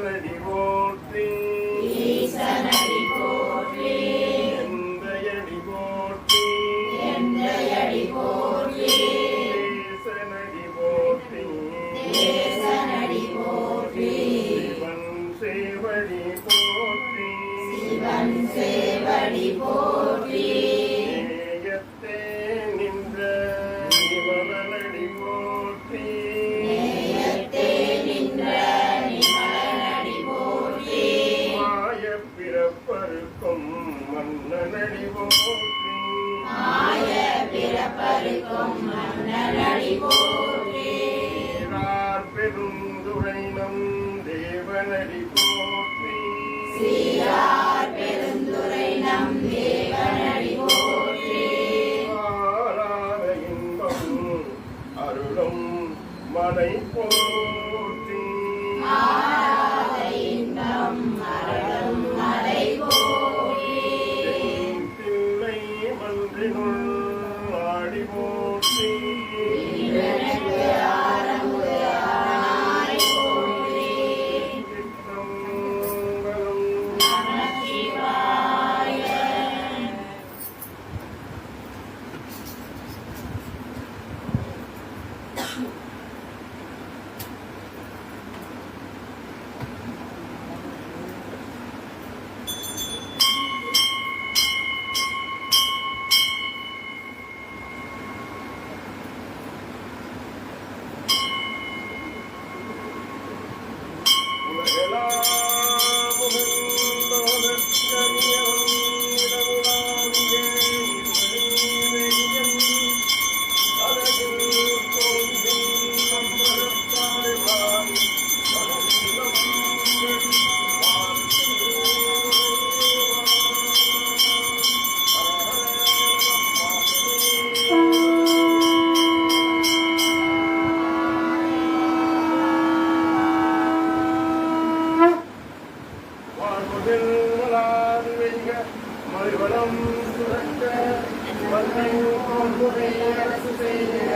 ஈசனடி போற்றி ஈசனடி போற்றி எந்தையடி போற்றி எந்தையடி போற்றி தேசனடி போற்றி தேசனடி போற்றி சிவன் சேவடி போற்றி சிவன் சேவடி போற்றி நேயத்தே நின்ற நிமலனடி போற்றி நேயத்தே நின்ற நிமலனடி போற்றி மாயப் பிறப்பருக்கும் மன்னனடி போற்றி மாய பிறப்பருக்கும் மன்னனடி போற்றி சீரார் பெருந்துரை நம் தேவனடி போற்றி சீரார் பெருந்துரை நம் தேவனடி போற்றி ஆராத இன்பம் அருளும் மலை போற்றி ஆராத இன்பம் அருளும் மலை போற்றி தில்லை மன்றினுள் ஆடி போற்றி இவனுக்கு ஆரமுதாய் போற்றி சிற்றம்பலம் நமசிவாய உலகெல்லாம் உகந்தோதற்கரியவன் இடமுலாவிய இறைவன் அழகில் தோன்றும் நம்பரத்தாழ்வான் மனசிலம் வாழ்முதில் வளாது வெய்க மறுவனம் சுரக்க மண்ணை போன்முறை அரசு செய்க